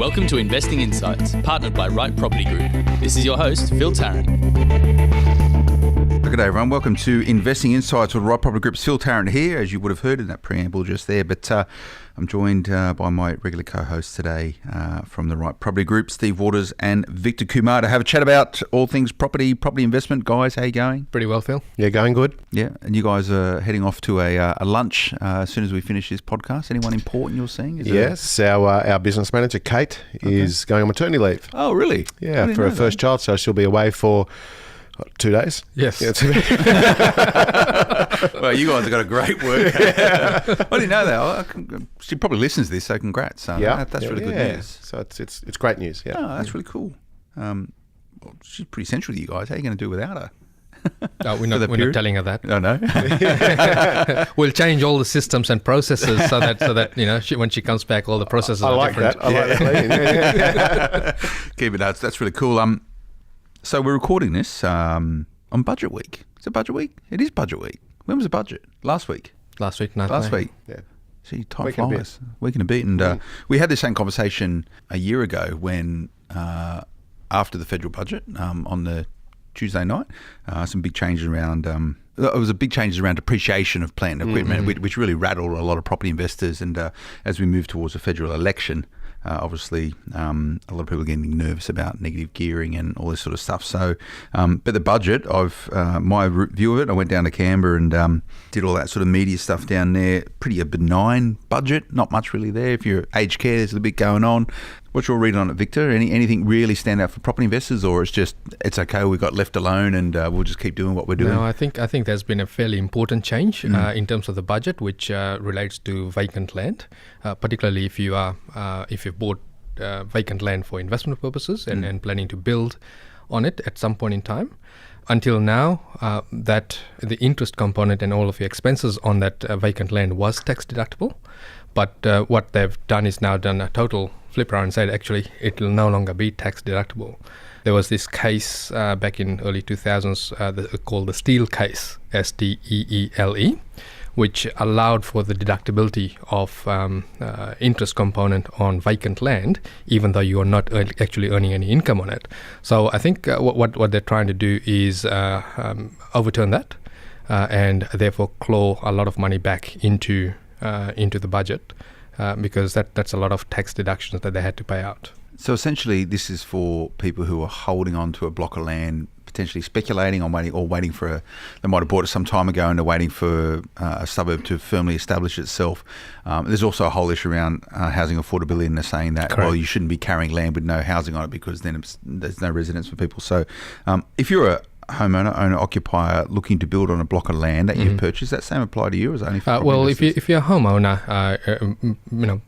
Welcome to Investing Insights, partnered by Right Property Group. This is your host, Phil Tarrant. Good day, everyone. Welcome to Investing Insights with Right Property Group's Phil Tarrant here, as you would have heard in that preamble just there. But I'm joined by my regular co-hosts today from the Right Property Group, Steve Waters and Victor Kumar, to have a chat about all things property investment. Guys, how you going? Pretty well, Phil. Yeah, going good. Yeah, and you guys are heading off to a lunch as soon as we finish this podcast. Anyone important you're seeing? Yes, our business manager, Kate, is going on maternity leave. Oh, really? Yeah, for her first child, so she'll be away for 2 days. Yes. Yeah, Well, you guys have got a great work. I didn't know that. She probably listens to this, so congrats. So that's really good news. So it's great news. Yeah. Oh, that's really cool. Well, she's pretty central to you guys. How are you going to do without her? No, we're not telling her that. No. We'll change all the systems and processes so that when she comes back, all the processes are different. I like that. Keep it. That's really cool. So we're recording this on budget week. Is it budget week? It is budget week. When was the budget? Last week. Last week. Yeah. See, time flies. Week and a bit. And we had this same conversation a year ago when, after the federal budget, on the Tuesday night, some big changes around. It was a big changes around depreciation of plant and equipment, which really rattled a lot of property investors. And as we move towards a federal election, obviously, a lot of people are getting nervous about negative gearing and all this sort of stuff. So, but the budget, my view of it, I went down to Canberra and did all that sort of media stuff down there. Pretty a benign budget, not much really there. If you're aged care, there's a bit going on. What's your read on it, Victor? Anything really stand out for property investors, or it's okay, we got left alone and we'll just keep doing what we're doing? No, I think there's been a fairly important change in terms of the budget, which relates to vacant land, particularly if you've bought vacant land for investment purposes and planning to build on it at some point in time. Until now, that the interest component and all of your expenses on that vacant land was tax deductible. But what they've done is now done a total flip around and said, actually, it will no longer be tax deductible. There was this case back in early 2000s called the Steele case, STEELE, which allowed for the deductibility of interest component on vacant land, even though you are not actually earning any income on it. So I think what they're trying to do is overturn that and therefore claw a lot of money back into the budget because that's a lot of tax deductions that they had to pay out. So essentially, this is for people who are holding on to a block of land, potentially speculating on waiting for they might have bought it some time ago and they're waiting for a suburb to firmly establish itself. There's also a whole issue around housing affordability, and they're saying that, well, you shouldn't be carrying land with no housing on it because then there's no residence for people. So if you're a homeowner, owner, occupier looking to build on a block of land that you've purchased, that same apply to you, or is it only for well, if you're a homeowner,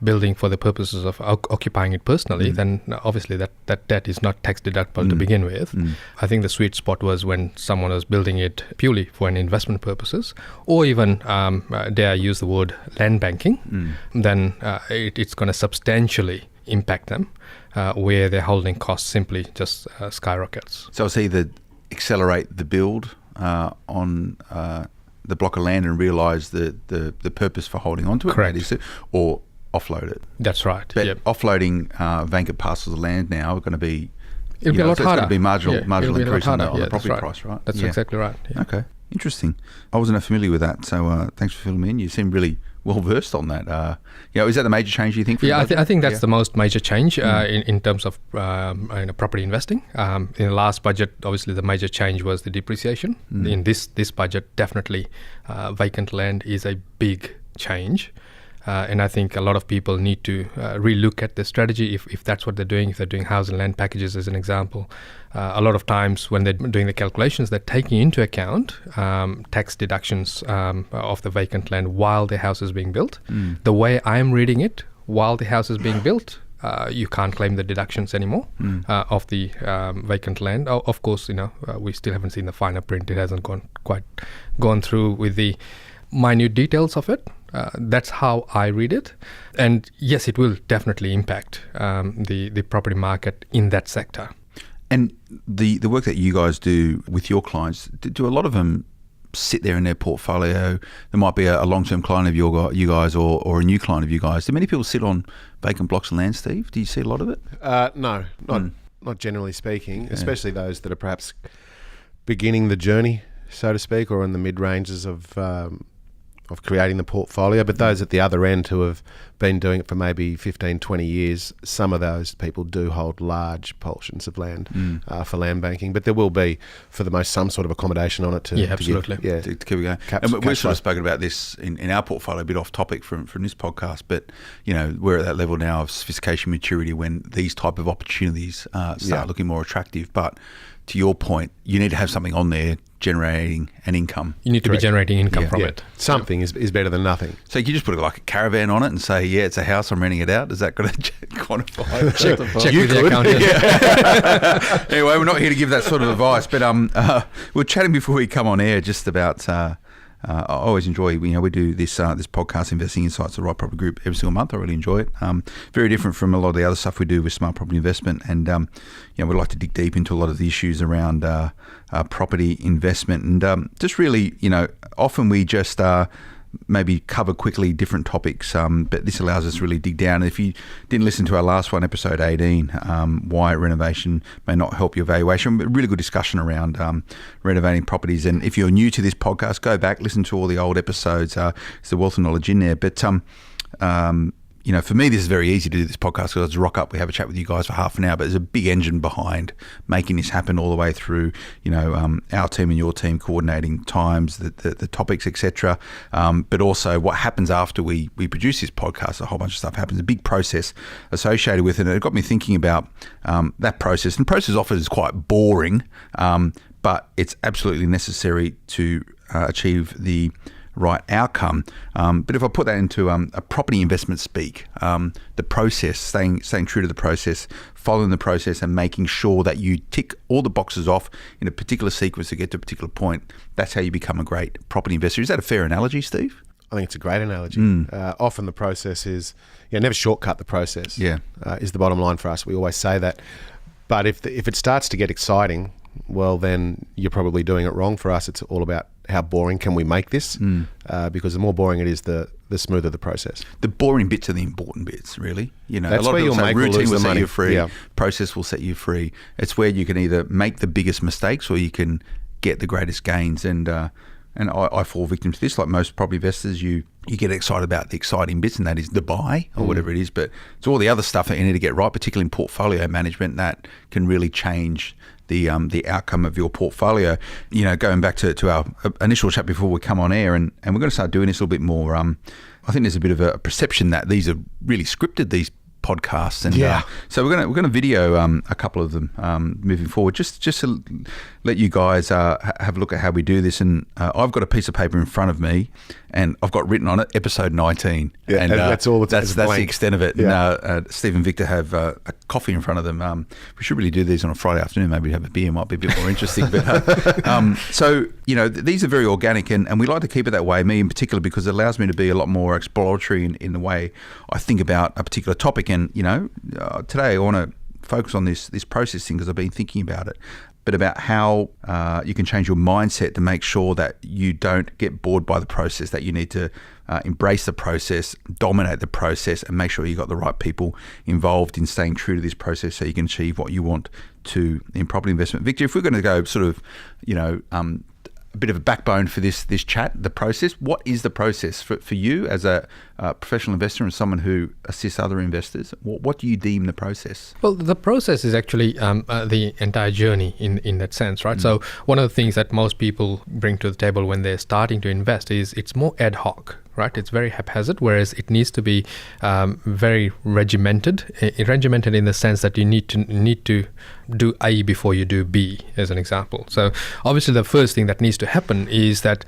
building for the purposes of occupying it personally, then obviously that debt is not tax deductible to begin with. I think the sweet spot was when someone was building it purely for an investment purposes, or even dare I use the word land banking, then it's going to substantially impact them, where their holding costs simply just skyrockets. So it's either accelerate the build on the block of land and realise the purpose for holding on to it, correct, or offload it. That's right. But offloading vacant parcels of land now are going to be it'll be a lot harder. It's going to be marginal increase on the property right. price, right? That's exactly right. Yeah. Okay, interesting. I wasn't familiar with that, so thanks for filling me in. You seem really well versed on that. Is that the major change you think? For I think that's the most major change in terms of property investing. In the last budget, obviously the major change was the depreciation. In this budget, definitely vacant land is a big change. And I think a lot of people need to relook at the strategy if that's what they're doing. If they're doing house and land packages, as an example, a lot of times when they're doing the calculations, they're taking into account tax deductions of the vacant land while the house is being built. The way I'm reading it, while the house is being built, you can't claim the deductions anymore of the vacant land. Of course, we still haven't seen the finer print. It hasn't quite gone through with the minute details of it. That's how I read it. And yes, it will definitely impact the property market in that sector. And the work that you guys do with your clients, do a lot of them sit there in their portfolio? There might be a long-term client of you guys or a new client of you guys. Do many people sit on vacant blocks of land, Steve? Do you see a lot of it? No, not generally speaking, especially those that are perhaps beginning the journey, so to speak, or in the mid-ranges of creating the portfolio. But those at the other end who have been doing it for maybe 15, 20 years, some of those people do hold large portions of land for land banking. But there will be, for the most, some sort of accommodation on it to absolutely. To keep it going. And we've sort of spoken about this in our portfolio, a bit off topic from this podcast, but we're at that level now of sophistication maturity when these type of opportunities start looking more attractive. But to your point, you need to have something on there generating an income. You need to be generating income from it. Something is better than nothing. So you just put like a caravan on it and say, it's a house, I'm renting it out. Is that going to quantify? Check with the accountant. Anyway, we're not here to give that sort of advice, but we were chatting before we come on air just about... I always enjoy, we do this podcast, Investing Insights, the Right Property Group, every single month. I really enjoy it. Very different from a lot of the other stuff we do with Smart Property Investment. And, we like to dig deep into a lot of the issues around property investment. And just really, often we just maybe cover quickly different topics, but this allows us to really dig down. And if you didn't listen to our last one, episode 18, why renovation may not help your valuation, but really good discussion around renovating properties. And if you're new to this podcast, go back, listen to all the old episodes. There's a wealth of knowledge in there. But for me, this is very easy to do this podcast because I just rock up, we have a chat with you guys for half an hour, but there's a big engine behind making this happen all the way through, our team and your team coordinating times, the topics, etc. But also what happens after we produce this podcast, a whole bunch of stuff happens, a big process associated with it. And it got me thinking about that process. And the process often is quite boring, but it's absolutely necessary to achieve the right outcome. But if I put that into a property investment speak, the process, staying true to the process, following the process and making sure that you tick all the boxes off in a particular sequence to get to a particular point, that's how you become a great property investor. Is that a fair analogy, Steve? I think it's a great analogy. Often the process is, never shortcut the process, is the bottom line for us. We always say that. But if it starts to get exciting, well, then you're probably doing it wrong. For us, it's all about how boring can we make this, because the more boring it is, the smoother the process. The boring bits are the important bits, really. That's where you'll make routine will set you free. Process will set you free. It's where you can either make the biggest mistakes or you can get the greatest gains. And I fall victim to this. Like most property investors, you get excited about the exciting bits, and that is the buy or whatever it is. But it's all the other stuff that you need to get right, particularly in portfolio management, that can really change the outcome of your portfolio. Going back to our initial chat before we come on air, and we're going to start doing this a little bit more. I think there's a bit of a perception that these are really scripted, these podcasts, and so we're going to video a couple of them moving forward, just to let you guys have a look at how we do this. And I've got a piece of paper in front of me, and I've got written on it episode 19, and that's all. That's the extent of it. And Steve and Victor have a coffee in front of them. We should really do these on a Friday afternoon. Maybe have a beer, might be a bit more interesting. But so these are very organic, and we like to keep it that way. Me in particular, because it allows me to be a lot more exploratory in the way I think about a particular topic. And today I want to focus on this process thing because I've been thinking about it, but about how you can change your mindset to make sure that you don't get bored by the process, that you need to embrace the process, dominate the process, and make sure you got the right people involved in staying true to this process so you can achieve what you want to in property investment. Victor, if we're going to go sort of, a bit of a backbone for this chat, the process. What is the process for you as a professional investor and someone who assists other investors? What do you deem the process? Well, the process is actually the entire journey in that sense, right? So one of the things that most people bring to the table when they're starting to invest is it's more ad hoc, right? It's very haphazard, whereas it needs to be very regimented. Regimented in the sense that you need to do A before you do B, as an example. So obviously the first thing that needs to happen is that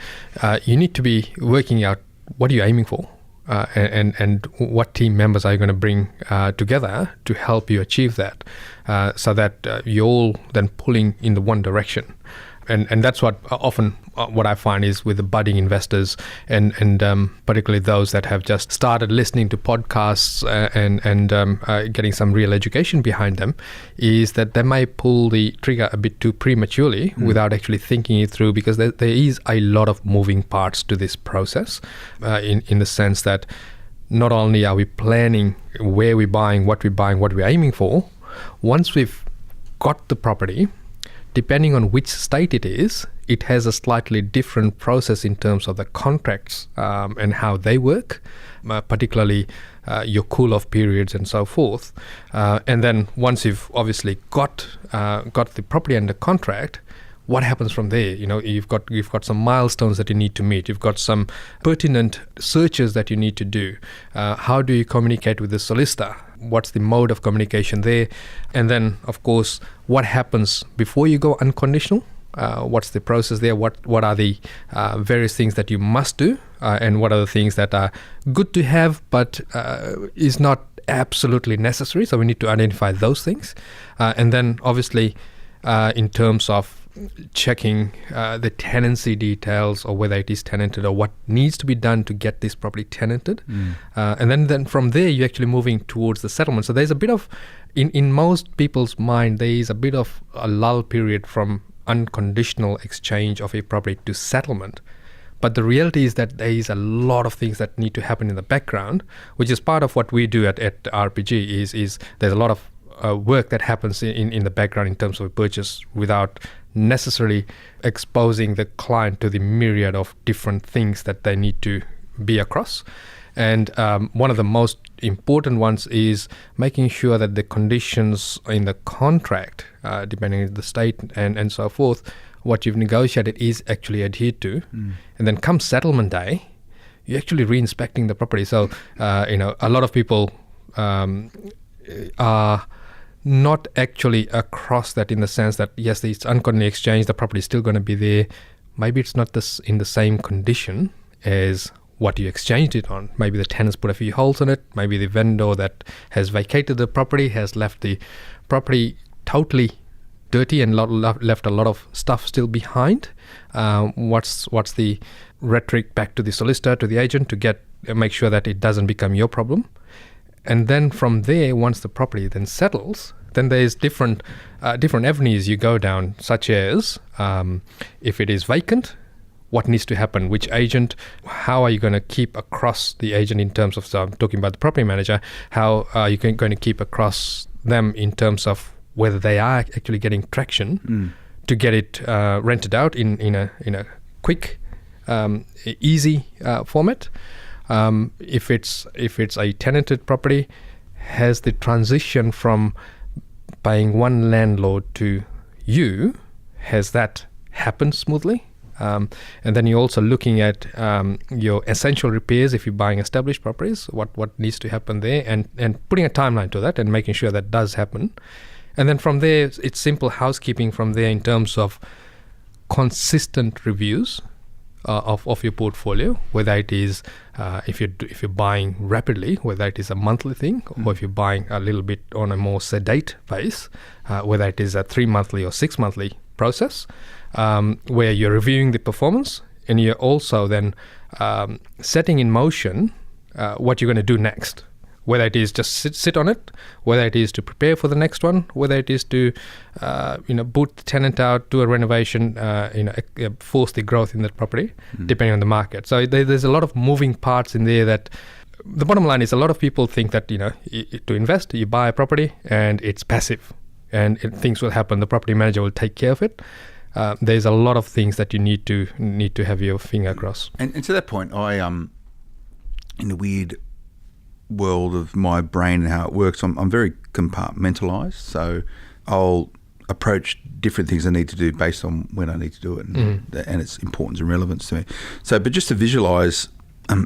you need to be working out what are you aiming for, and what team members are you going to bring together to help you achieve that, so that you're all then pulling in the one direction. And that's what often what I find is with the budding investors and particularly those that have just started listening to podcasts and getting some real education behind them, is that they may pull the trigger a bit too prematurely without actually thinking it through, because there is a lot of moving parts to this process in the sense that not only are we planning where we're buying, what we're aiming for, once we've got the property, depending on which state it is, it has a slightly different process in terms of the contracts and how they work, particularly your cool-off periods and so forth. And then once you've obviously got the property under contract, what happens from there? You've got some milestones that you need to meet. You've got some pertinent searches that you need to do. How do you communicate with the solicitor? What's the mode of communication there? And then, of course, what happens before you go unconditional? What's the process there? What are the various things that you must do? And what are the things that are good to have but is not absolutely necessary? So we need to identify those things. And then, obviously, in terms of checking the tenancy details, or whether it is tenanted, or what needs to be done to get this property tenanted. And then from there, you're actually moving towards the settlement. So there's a bit of, in most people's mind, there is a bit of a lull period from unconditional exchange of a property to settlement. But the reality is that there is a lot of things that need to happen in the background, which is part of what we do at RPG, is there's a lot of work that happens in the background in terms of a purchase without necessarily exposing the client to the myriad of different things that they need to be across. And one of the most important ones is making sure that the conditions in the contract, depending on the state and so forth, what you've negotiated is actually adhered to. And then come settlement day, you're actually re-inspecting the property. So, a lot of people are not actually across that, in the sense that, yes, it's unconditional exchange, the property is still going to be there. Maybe it's not in the same condition as what you exchanged it on. Maybe the tenants put a few holes in it. Maybe the vendor that has vacated the property has left the property totally dirty and left a lot of stuff still behind. What's the rhetoric back to the solicitor, to the agent, to make sure that it doesn't become your problem? And then from there, once the property then settles, then there's different avenues you go down, such as if it is vacant, what needs to happen, which agent, how are you going to keep across the agent in terms of, so I'm talking about the property manager, how are you going to keep across them in terms of whether they are actually getting traction to get it rented out in a quick, easy format. If it's a tenanted property, has the transition from paying one landlord to you, has that happened smoothly? And then you're also looking at your essential repairs if you're buying established properties, what needs to happen there, and putting a timeline to that and making sure that does happen. And then from there, it's simple housekeeping from there in terms of consistent reviews of your portfolio, whether it is if you're buying rapidly, whether it is a monthly thing, or if you're buying a little bit on a more sedate pace, whether it is a 3-monthly or 6-monthly process, where you're reviewing the performance, and you're also then setting in motion what you're going to do next. Whether it is just sit on it, whether it is to prepare for the next one, whether it is to boot the tenant out, do a renovation, force the growth in that property, depending on the market. So there's a lot of moving parts in there. That the bottom line is, a lot of people think that to invest, you buy a property and it's passive, and things will happen. The property manager will take care of it. There's a lot of things that you need to have your finger across. And to that point, I in the weird world of my brain and how it works, I'm very compartmentalized, so I'll approach different things I need to do based on when I need to do it and its importance and relevance to me. So, but just to visualize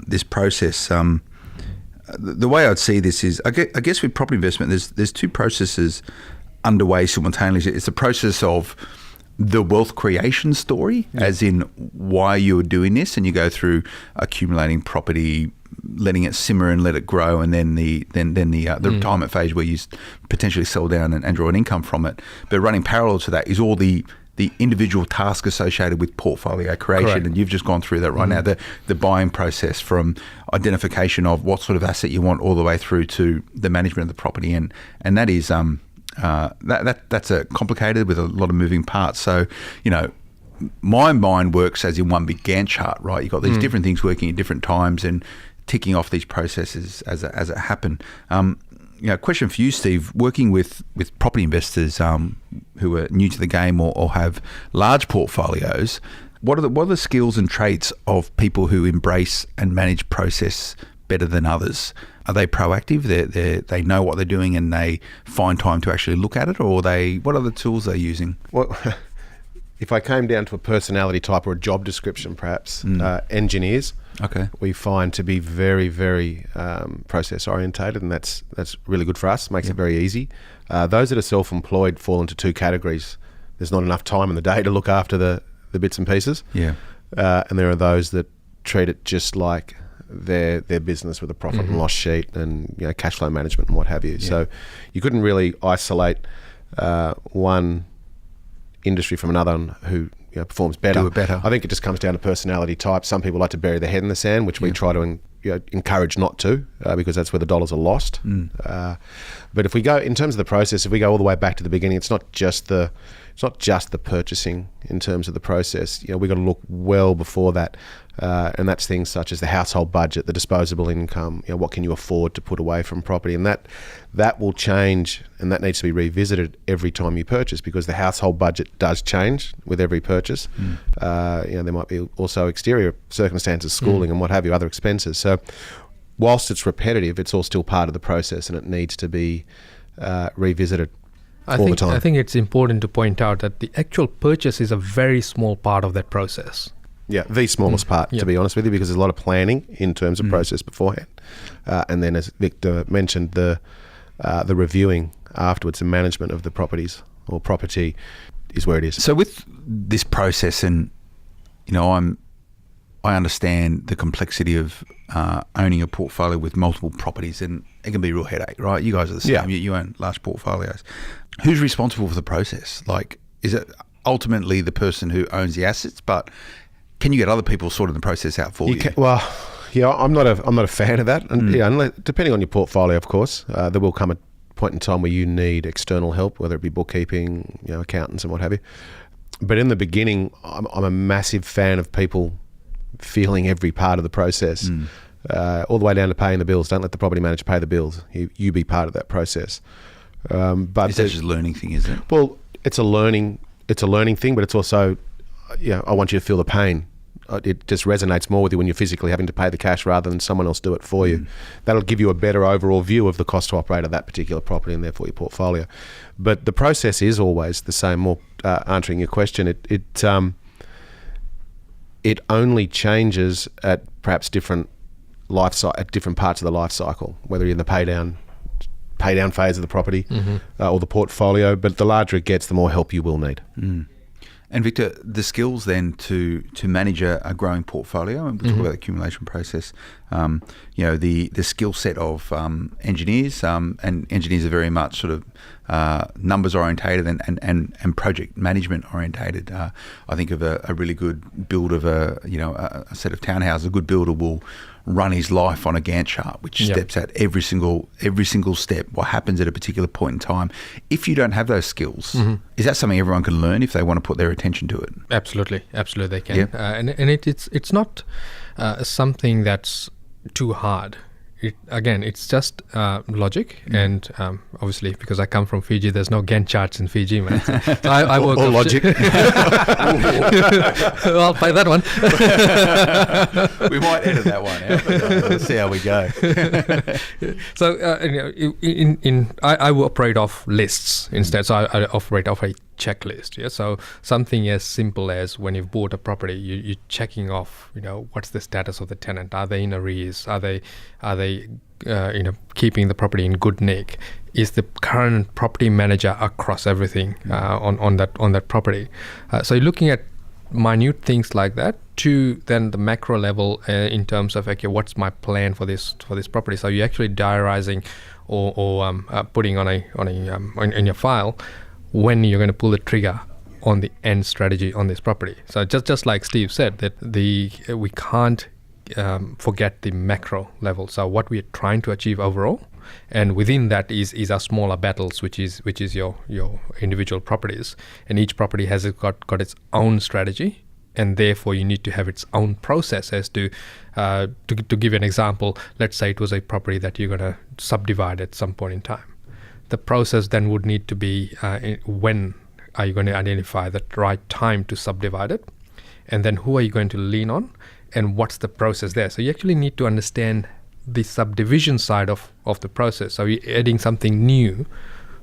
this process, the way I'd see this is, I guess with property investment, there's two processes underway simultaneously. It's a process of the wealth creation story, as in why you're doing this, and you go through accumulating property, letting it simmer and let it grow, and then the retirement phase where you potentially sell down and draw an income from it. But running parallel to that is all the the individual task associated with portfolio creation. Correct. And you've just gone through that right now, the buying process from identification of what sort of asset you want all the way through to the management of the property. And that is that's complicated with a lot of moving parts. So, my mind works as in one big Gantt chart, right? You've got these different things working at different times and ticking off these processes as it happen. Question for you, Steve. Working with property investors who are new to the game or have large portfolios, what are the skills and traits of people who embrace and manage process better than others? Are they proactive? They know what they're doing and they find time to actually look at it, or what are the tools they're using? Well, if I came down to a personality type or a job description, perhaps, engineers, we find to be very, very process orientated, and that's really good for us. Makes it very easy. Those that are self-employed fall into two categories. There's not enough time in the day to look after the bits and pieces. And there are those that treat it just like their business with a profit and loss sheet and cash flow management and what have you. So you couldn't really isolate one industry from another who performs better. Do it better. I think it just comes down to personality type. Some people like to bury their head in the sand, which we try to encourage not to, because that's where the dollars are lost. But if we go in terms of the process, if we go all the way back to the beginning, it's not just the purchasing in terms of the process. We've got to look well before that, and that's things such as the household budget, the disposable income. What can you afford to put away from property, and that will change, and that needs to be revisited every time you purchase, because the household budget does change with every purchase. There might be also exterior circumstances, schooling and what have you, other expenses. So whilst it's repetitive, it's all still part of the process, and it needs to be revisited all the time. I think it's important to point out that the actual purchase is a very small part of that process. Yeah, the smallest part, to be honest with you, because there's a lot of planning in terms of process beforehand. And then, as Victor mentioned, the reviewing afterwards, the management of the properties or property is where it is. So with this process, and I understand the complexity of owning a portfolio with multiple properties, and it can be a real headache, right? You guys are the same. You own large portfolios. Who's responsible for the process? Like, is it ultimately the person who owns the assets, but can you get other people sorting the process out for you? I'm not a fan of that. And depending on your portfolio, of course, there will come a point in time where you need external help, whether it be bookkeeping, accountants and what have you. But in the beginning, I'm a massive fan of people feeling every part of the process, all the way down to paying the bills. Don't let the property manager pay the bills. You be part of that process. But is that just a learning thing, isn't it? Well, it's a learning thing, but it's also, I want you to feel the pain. It just resonates more with you when you're physically having to pay the cash rather than someone else do it for you. That'll give you a better overall view of the cost to operate of that particular property and therefore your portfolio. But the process is always the same. More answering your question, it only changes at perhaps different at different parts of the life cycle, whether you're in the pay down phase of the property or the portfolio. But the larger it gets, the more help you will need. And Victor, the skills then to manage a growing portfolio, and we'll talk about the accumulation process, the skill set of engineers, and engineers are very much sort of numbers orientated and project management orientated. I think of a really good build of a set of townhouses. A good builder will run his life on a Gantt chart, which steps out every single step, what happens at a particular point in time. If you don't have those skills, is that something everyone can learn if they want to put their attention to it? Absolutely they can. And it's not something that's too hard. It's just logic, and obviously because I come from Fiji, there's no Gantt charts in Fiji, man. So I work or logic. I'll play that one. We might edit that one out, but let's see how we go. So I will operate off lists instead. So I operate off a checklist. Yeah. So something as simple as when you've bought a property, you're checking off. What's the status of the tenant? Are they in arrears? Are they keeping the property in good nick? Is the current property manager across everything on that property? So you're looking at minute things like that to then the macro level in terms of what's my plan for this property. So you're actually diarizing or putting in your file when you're going to pull the trigger on the end strategy on this property. So just like Steve said, that we can't forget the macro level. So what we're trying to achieve overall, and within that is our smaller battles, which is your individual properties, and each property has got its own strategy, and therefore you need to have its own process as to give you an example. Let's say it was a property that you're going to subdivide at some point in time. The process then would need to be when are you going to identify the right time to subdivide it, and then who are you going to lean on, and what's the process there. So you actually need to understand the subdivision side of the process. So you're adding something new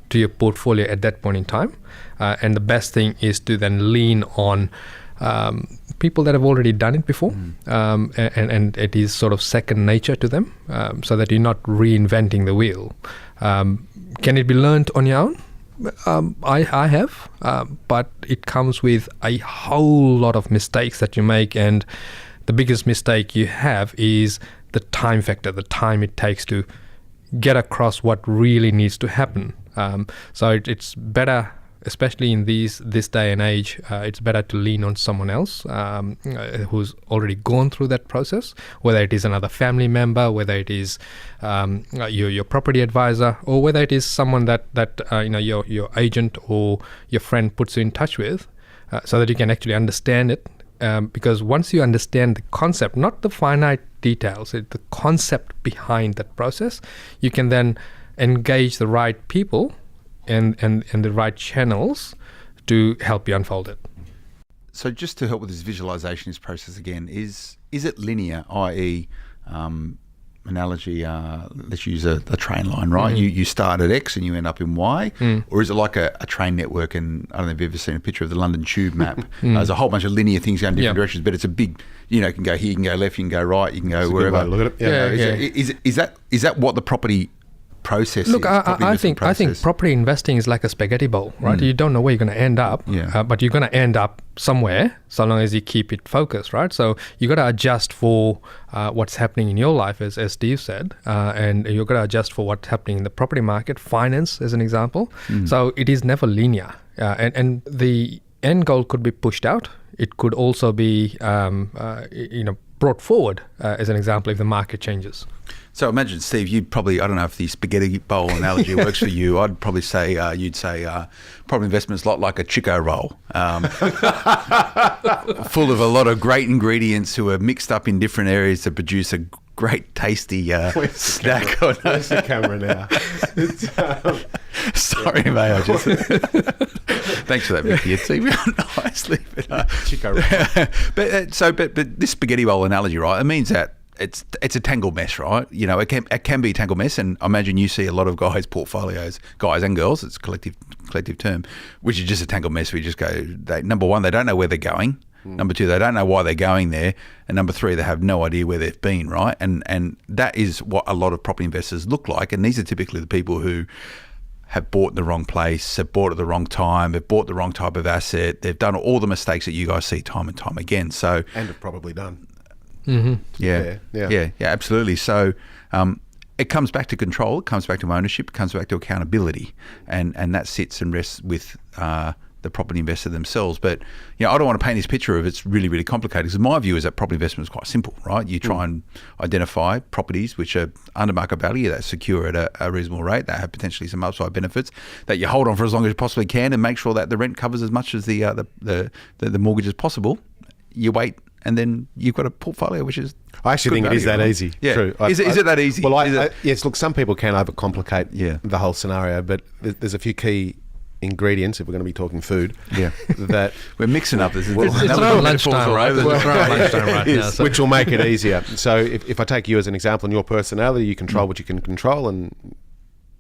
to your portfolio at that point in time, and the best thing is to then lean on people that have already done it before, and it is sort of second nature to them, so that you're not reinventing the wheel. Can it be learned on your own? I have, but it comes with a whole lot of mistakes that you make, and the biggest mistake you have is the time factor, the time it takes to get across what really needs to happen. So it's better, especially in this day and age, it's better to lean on someone else who's already gone through that process, whether it is another family member, whether it is your property advisor, or whether it is someone that your agent or your friend puts you in touch with, so that you can actually understand it. Because once you understand the concept, not the finite details, the concept behind that process, you can then engage the right people and the right channels to help you unfold it. So just to help with this visualization, this process again, is it linear, i.e. Analogy, let's use a train line, right? You start at X and you end up in Y, or is it like a train network? And I don't know if you've ever seen a picture of the London Tube map. There's a whole bunch of linear things going different directions, but it's a big, you can go here, you can go left, you can go right, you can go wherever. Look at it. Is that what the property process Look, is? I think property investing is like a spaghetti bowl, right? You don't know where you're going to end up, but you're going to end up somewhere so long as you keep it focused, right? So you got to adjust for what's happening in your life, as Steve said, and you've got to adjust for what's happening in the property market, finance as an example. So it is never linear, and the end goal could be pushed out. It could also be brought forward as an example if the market changes. So imagine, Steve, you'd probably, I don't know if the spaghetti bowl analogy works for you. I'd probably say, you'd say property investment's a lot like a Chico roll, full of a lot of great ingredients who are mixed up in different areas to produce a great tasty snack. Where's the camera now? Sorry, mate. Thanks for that, Vicky. It's even nicely. Chico roll. But this spaghetti bowl analogy, right? It means that it's a tangled mess, right? It can be a tangled mess, and I imagine you see a lot of guys' portfolios, guys and girls, it's a collective term, which is just a tangled mess. We just go, number one, they don't know where they're going. Number two, they don't know why they're going there. And number three, they have no idea where they've been, right? And that is what a lot of property investors look like. And these are typically the people who have bought in the wrong place, have bought at the wrong time, have bought the wrong type of asset. They've done all the mistakes that you guys see time and time again. So and have probably done. Yeah, absolutely. So it comes back to control, it comes back to ownership, it comes back to accountability, and that sits and rests with the property investor themselves. But I don't want to paint this picture of it's really, really complicated, because my view is that property investment is quite simple, right? You try and identify properties which are under market value, that secure at a reasonable rate, that have potentially some upside benefits, that you hold on for as long as you possibly can, and make sure that the rent covers as much as the mortgage as possible. You wait, and then you've got a portfolio which is. I actually think it is that easy. Yeah. True. Is it that easy? Well, yes. Look, some people can overcomplicate the whole scenario, but there's a few key ingredients, if we're going to be talking food. Yeah. That we're mixing up. It's around lunchtime, right? Which will make it easier. So if I take you as an example, and your personality, you control what you can control, and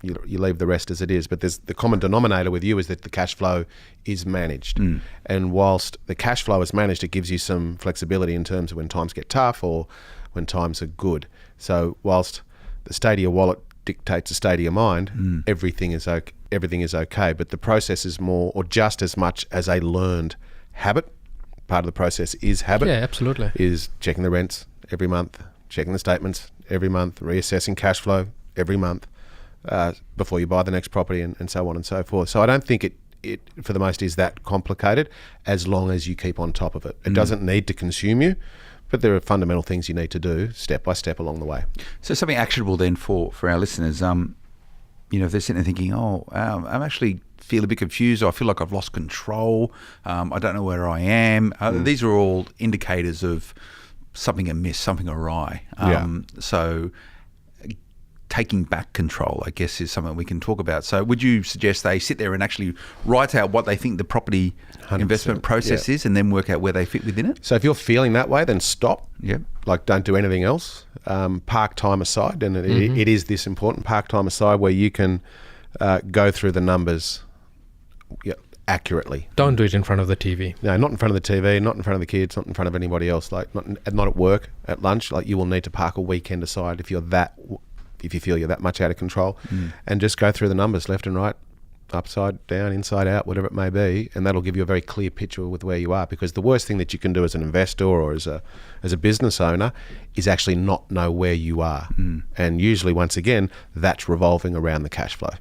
you leave the rest as it is. But there's the common denominator with you is that the cash flow is managed. And whilst the cash flow is managed, it gives you some flexibility in terms of when times get tough or when times are good. So whilst the state of your wallet dictates the state of your mind, everything is okay. But the process is more, or just as much as a learned habit. Part of the process is habit. Yeah, absolutely. Is checking the rents every month, checking the statements every month, reassessing cash flow every month. Before you buy the next property, and so on and so forth. So I don't think it for the most is that complicated, as long as you keep on top of it. It doesn't need to consume you, but there are fundamental things you need to do step by step along the way. So something actionable then for our listeners, if they're sitting there thinking, I'm actually feel a bit confused, or I feel like I've lost control, I don't know where I am. These are all indicators of something amiss, something awry. So taking back control, I guess, is something we can talk about. So would you suggest they sit there and actually write out what they think the property 100%. Investment process is, and then work out where they fit within it? So if you're feeling that way, then stop. Yep. Like, don't do anything else. Park time aside, and it is this important, park time aside, where you can go through the numbers accurately. Don't do it in front of the TV. No, not in front of the TV, not in front of the kids, not in front of anybody else. Like, not at work, at lunch. Like, you will need to park a weekend aside if you feel you're that much out of control, and just go through the numbers left and right, upside down, inside out, whatever it may be, and that'll give you a very clear picture with where you are. Because the worst thing that you can do as an investor or as a business owner is actually not know where you are. And usually, once again, that's revolving around the cash flow.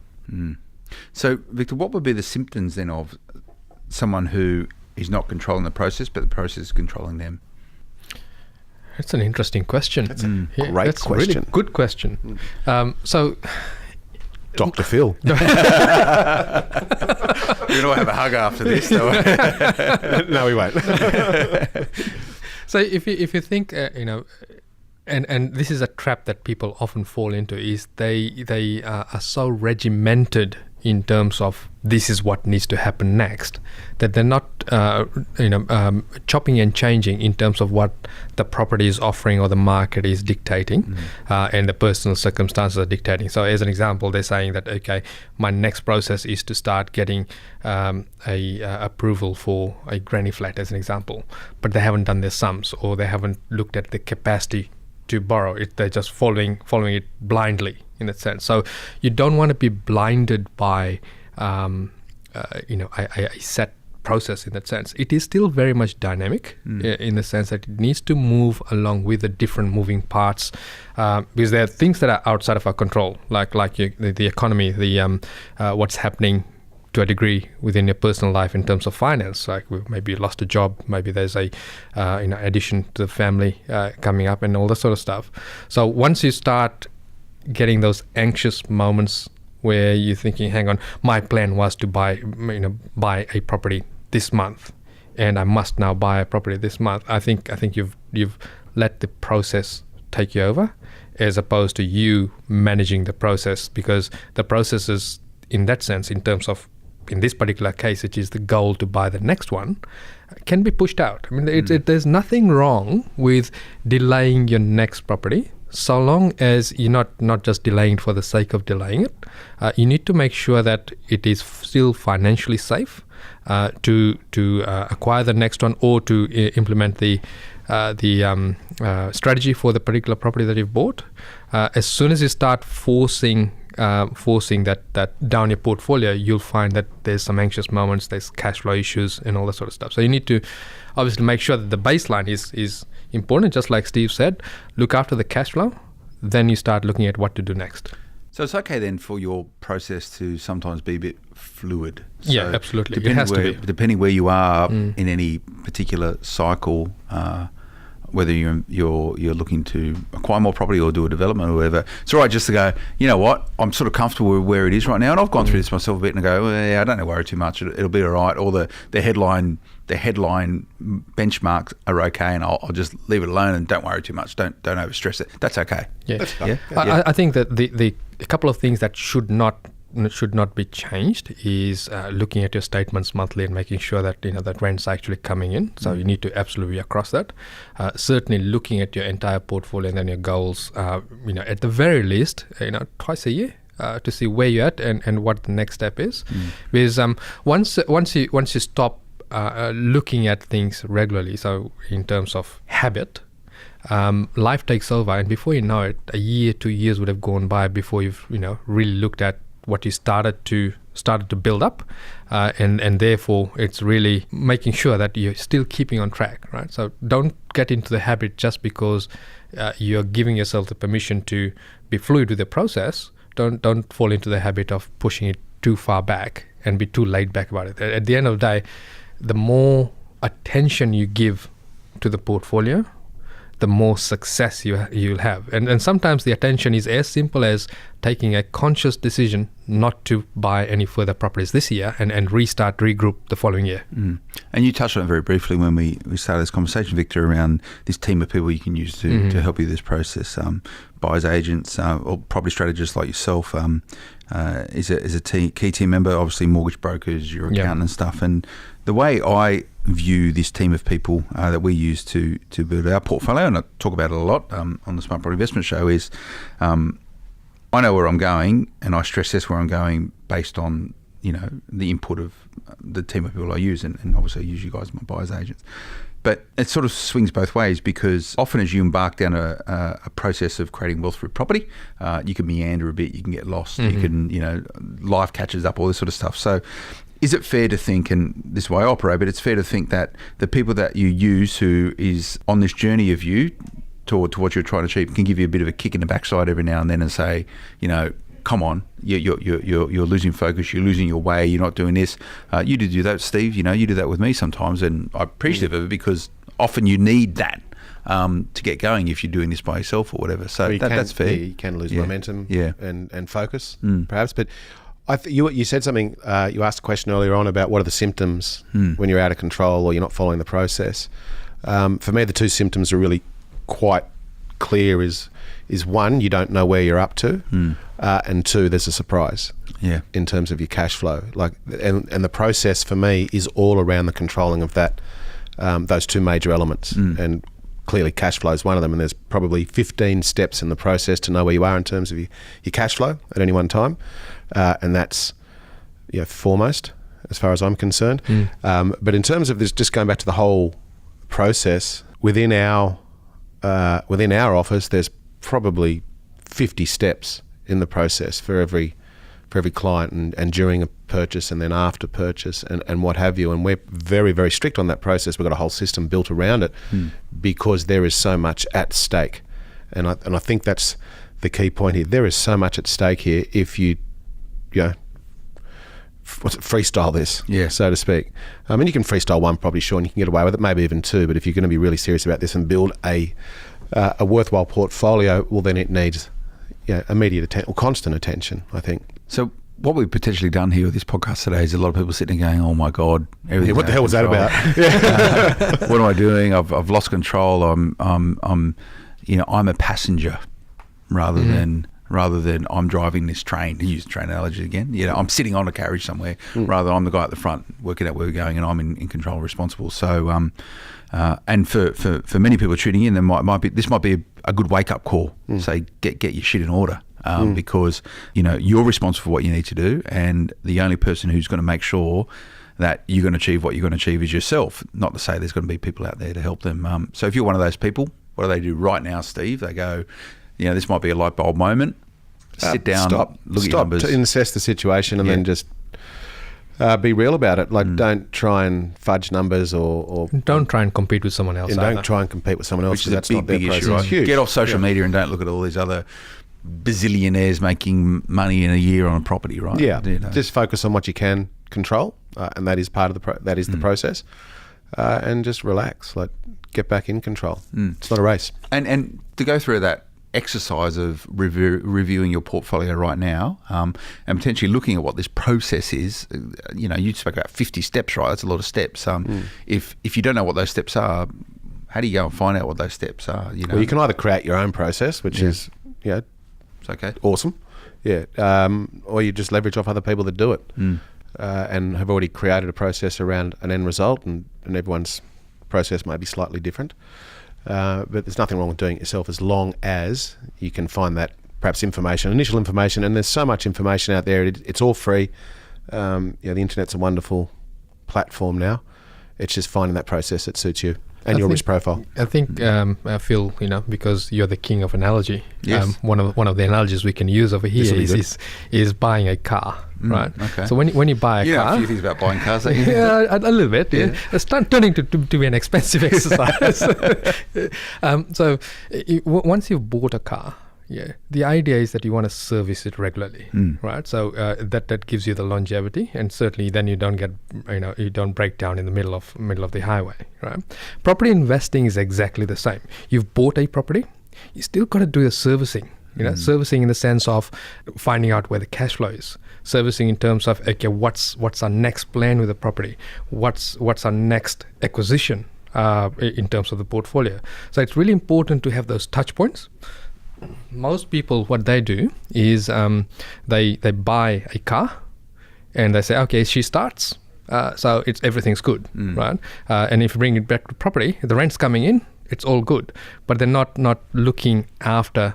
So, Victor, what would be the symptoms then of someone who is not controlling the process, but the process is controlling them? That's an interesting question. That's a great question. A really good question. So, Dr. Phil. We're going to have a hug after this, though. No, we won't. So, if you think, and this is a trap that people often fall into, is they are so regimented in terms of this is what needs to happen next, that they're not chopping and changing in terms of what the property is offering or the market is dictating, and the personal circumstances are dictating. So as an example, they're saying that, okay, my next process is to start getting a approval for a granny flat, as an example, but they haven't done their sums, or they haven't looked at the capacity to borrow it. They're just following it blindly, in that sense. So you don't want to be blinded by a set process, in that sense. It is still very much dynamic, in the sense that it needs to move along with the different moving parts, because there are things that are outside of our control, like the economy, what's happening to a degree within your personal life in terms of finance. Like, maybe you lost a job, maybe there's a addition to the family coming up, and all that sort of stuff. So once you start getting those anxious moments where you're thinking, hang on, my plan was to buy a property this month, and I must now buy a property this month, I think you've let the process take you over, as opposed to you managing the process, because the process is, in that sense, in terms of, in this particular case, which is the goal to buy the next one, can be pushed out. I mean, there's nothing wrong with delaying your next property, so long as you're not just delaying for the sake of delaying it. You need to make sure that it is still financially safe to acquire the next one, or to implement the strategy for the particular property that you've bought. As soon as you start forcing that down your portfolio, you'll find that there's some anxious moments, there's cash flow issues, and all that sort of stuff. So you need to obviously make sure that the baseline is important, just like Steve said. Look after the cash flow, then you start looking at what to do next. So it's okay then for your process to sometimes be a bit fluid. Yeah, so absolutely. It has to be. Depending where you are in any particular cycle, whether you're looking to acquire more property or do a development or whatever, it's all right just to go, you know what, I'm sort of comfortable with where it is right now, and I've gone through this myself a bit, and go, well, yeah, I don't worry too much, it'll be all right, or the headline benchmarks are okay, and I'll just leave it alone and don't worry too much, don't overstress it. That's okay. Yeah, that's fine. I think that the a couple of things that should not be changed is looking at your statements monthly and making sure that that rent's actually coming in. So you need to absolutely be across that. Certainly looking at your entire portfolio and then your goals. At the very least, twice a year. To see where you're at and what the next step is. Because once you stop looking at things regularly, so in terms of habit, life takes over, and before you know it, a year, 2 years would have gone by before you've really looked at what you started to build up, and therefore it's really making sure that you're still keeping on track, right? So don't get into the habit just because you're giving yourself the permission to be fluid with the process. Don't fall into the habit of pushing it too far back and be too laid back about it. At the end of the day, the more attention you give to the portfolio, the more success you'll have. And sometimes the attention is as simple as taking a conscious decision not to buy any further properties this year and regroup the following year. And you touched on it very briefly when we started this conversation, Victor, around this team of people you can use to help you with this process. Buyers agents or property strategists like yourself is a key team member, obviously mortgage brokers, your accountant and stuff. And the way I view this team of people that we use to build our portfolio, and I talk about it a lot on the Smart Property Investment Show, is I know where I'm going, and I stress test where I'm going based on the input of the team of people I use, and obviously I use you guys, my buyers agents. But it sort of swings both ways, because often as you embark down a process of creating wealth through property, you can meander a bit, you can get lost, you can, life catches up, all this sort of stuff. So is it fair to think, and this is why I operate, but it's fair to think that the people that you use who is on this journey of you toward what you're trying to achieve can give you a bit of a kick in the backside every now and then and say, come on, you're losing focus, you're losing your way, you're not doing this. You do that, Steve. You do that with me sometimes, and I'm appreciative of it, because often you need that to get going if you're doing this by yourself or whatever. So that's fair. Yeah, you can lose momentum and focus, perhaps. But you said something, you asked a question earlier on about what are the symptoms when you're out of control or you're not following the process. For me, the two symptoms are really quite clear is one, you don't know where you're up to, and two, there's a surprise in terms of your cash flow. And the process for me is all around the controlling of that, those two major elements. And clearly cash flow is one of them, and there's probably 15 steps in the process to know where you are in terms of your cash flow at any one time. And that's foremost as far as I'm concerned. But in terms of this, just going back to the whole process, within our office, there's probably 50 steps in the process for every client, and during a purchase and then after purchase and what have you. And we're very, very strict on that process. We've got a whole system built around it because there is so much at stake. And I think that's the key point here. There is so much at stake here if you freestyle this, so to speak. I mean, you can freestyle one property, sure, and you can get away with it, maybe even two. But if you're going to be really serious about this and build a worthwhile portfolio, well, then it needs immediate attention or constant attention, I think. So what we've potentially done here with this podcast today is a lot of people sitting there going, "Oh my God, what the hell was that about? What am I doing? I've lost control. I'm a passenger rather than I'm driving this train." To use train analogy again, I'm sitting on a carriage somewhere rather than I'm the guy at the front working out where we're going, and I'm in control, responsible. So, and for many people tuning in, this might be a good wake up call. Say, get your shit in order, because you're responsible for what you need to do, and the only person who's going to make sure that you're going to achieve what you're going to achieve is yourself. Not to say there's going to be people out there to help them. So if you're one of those people, what do they do right now, Steve? They go, this might be a light bulb moment. Sit down, look at your numbers. To assess the situation, and then just be real about it. Don't try and fudge numbers or don't try and compete with someone else. And don't try and compete with someone else, because that's not their issue, right? Huge. Get off social media and don't look at all these other bazillionaires making money in a year on a property, right? Yeah, just focus on what you can control, and that is part of the process. And just relax, get back in control. It's not a race. And to go through that exercise of reviewing your portfolio right now, and potentially looking at what this process is. You spoke about 50 steps, right? That's a lot of steps. If you don't know what those steps are, how do you go and find out what those steps are? Well, you can either create your own process, which is it's okay, awesome, or you just leverage off other people that do it, and have already created a process around an end result, and everyone's process may be slightly different. But there's nothing wrong with doing it yourself, as long as you can find that perhaps initial information, and there's so much information out there. It's all free. The internet's a wonderful platform now. It's just finding that process that suits you and your risk profile. I think, Phil, because you're the king of analogy. Yes. One of the analogies we can use over here is buying a car. Right. Okay. So when you buy a car, a few things about buying cars. Yeah, a little bit. Yeah. It's turning to be an expensive exercise. So once you've bought a car, Yeah, the idea is that you want to service it regularly, right? So that gives you the longevity, and certainly then you don't get, you don't break down in the middle of the highway, right? Property investing is exactly the same. You've bought a property, you still got to do the servicing. Servicing in the sense of finding out where the cash flow is. Servicing in terms of, okay, what's our next plan with the property? What's our next acquisition in terms of the portfolio? So it's really important to have those touch points. Most people, what they do is they buy a car and they say, okay, she starts, so everything's good, right? And if you bring it back to property, the rent's coming in, it's all good, but they're not looking after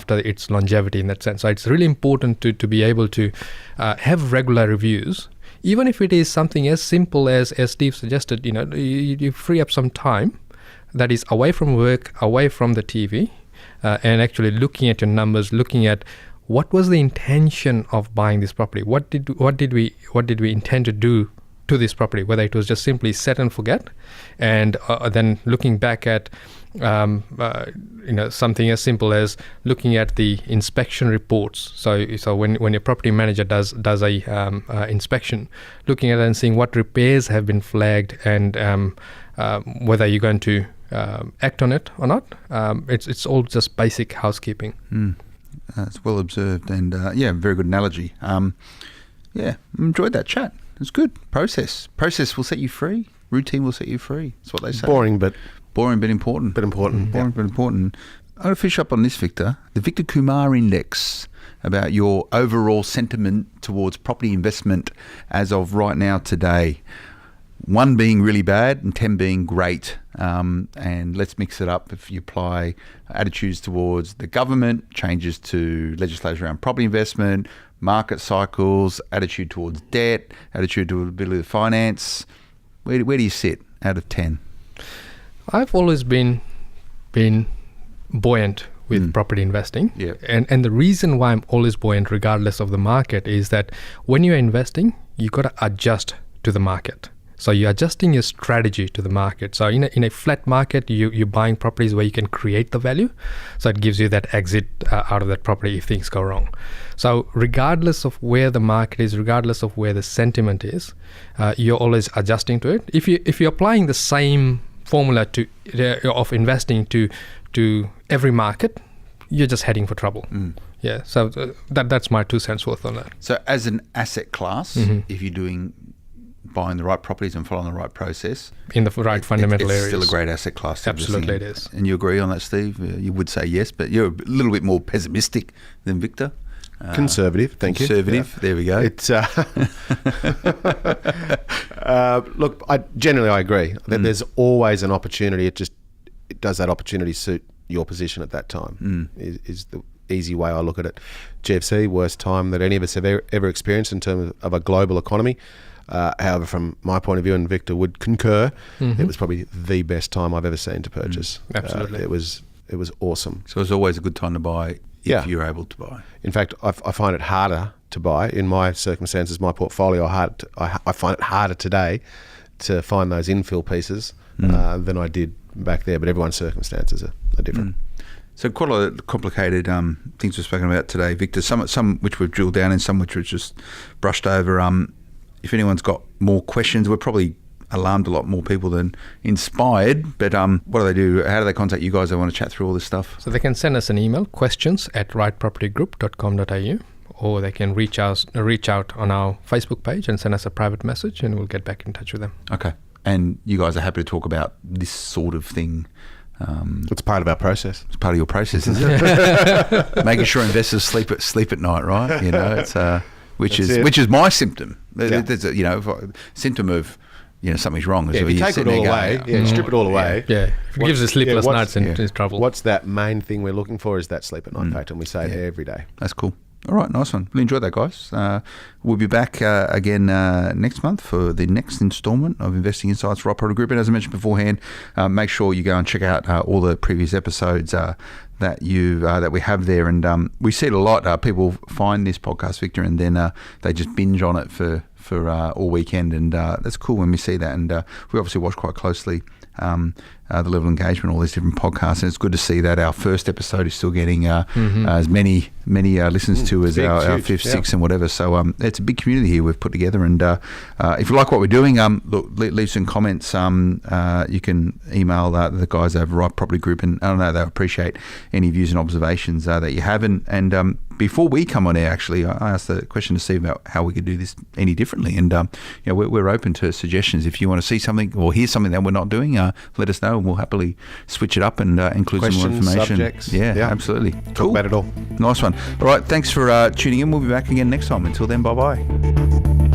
its longevity in that sense. So it's really important to be able to have regular reviews, even if it is something as simple as Steve suggested. You free up some time that is away from work, away from the TV, and actually looking at your numbers, looking at what was the intention of buying this property. What did we intend to do to this property? Whether it was just simply set and forget, and then looking back at something as simple as looking at the inspection reports. So when your property manager does a inspection, looking at it and seeing what repairs have been flagged, and whether you're going to act on it or not. It's all just basic housekeeping. It's well observed, and very good analogy. Enjoyed that chat. It's good. Process will set you free. Routine will set you free. That's what they say. Boring but important. Boring but important. I'm going to finish up on this, Victor. The Victor Kumar Index, about your overall sentiment towards property investment as of right now today. 1 being really bad and 10 being great. And let's mix it up. If you apply attitudes towards the government, changes to legislation around property investment, market cycles, attitude towards debt, attitude to ability to finance, where do you sit out of 10? I've always been buoyant with property investing. Yeah. And the reason why I'm always buoyant regardless of the market is that when you're investing, you got to adjust to the market. So you're adjusting your strategy to the market. So in a flat market, you're buying properties where you can create the value. So it gives you that exit out of that property if things go wrong. So regardless of where the market is, regardless of where the sentiment is, you're always adjusting to it. If you're applying the same formula of investing to every market, you're just heading for trouble. Yeah. So that's my 2 cents worth on that. So as an asset class, if you're buying the right properties and following the right process in the right fundamental areas, it's still a great asset class. Absolutely, it is. And you agree on that, Steve? You would say yes, but you're a little bit more pessimistic than Victor. Conservative, thank you. Conservative, there we go. It's look, I agree. There's always an opportunity. Does that opportunity suit your position at that time? Is the easy way I look at it. GFC, worst time that any of us have ever experienced in terms of a global economy. However, from my point of view, and Victor would concur, it was probably the best time I've ever seen to purchase. Absolutely. It was awesome. So it's always a good time to buy if you're able to buy. In fact, I find it harder to buy. In my circumstances, my portfolio, I find it harder today to find those infill pieces than I did back there. But everyone's circumstances are different. So quite a lot of complicated things we've spoken about today, Victor. Some which we've drilled down and some which we've just brushed over. If anyone's got more questions, we're probably alarmed a lot more people than inspired. But what do they do? How do they contact you guys? They want to chat through all this stuff. So they can send us an email, questions@rightpropertygroup.com.au, or they can reach out on our Facebook page and send us a private message, and we'll get back in touch with them. Okay. And you guys are happy to talk about this sort of thing. It's part of our process. It's part of your process, isn't it? Making sure investors sleep at night, right? It's which is my symptom. There's a symptom of something's wrong. If you take it all away, strip it all away. Yeah, if it gives us sleepless nights, in trouble. What's that main thing we're looking for? Is that sleep at night factor, and we say it every day. That's cool. All right, nice one. Really enjoyed that, guys. We'll be back again next month for the next instalment of Investing Insights for Right Property Group. And as I mentioned beforehand, make sure you go and check out all the previous episodes that we have there. And we see it a lot. People find this podcast, Victor, and then they just binge on it for all weekend. And that's cool when we see that. And we obviously watch quite closely the level of engagement, all these different podcasts, and it's good to see that our first episode is still getting as many listens to as our fifth, sixth, and whatever. So it's a big community here we've put together. And if you like what we're doing, look, leave some comments. You can email the guys over Right Property Group, and I don't know, they'll appreciate any views and observations that you have. And before we come on air, actually, I asked the question to Steve about how we could do this any differently. And we're open to suggestions. If you want to see something or hear something that we're not doing, let us know, and we'll happily switch it up and include Questions, some more information. Subjects. Yeah, absolutely. Talk about it all. Nice one. All right, thanks for tuning in. We'll be back again next time. Until then, bye-bye.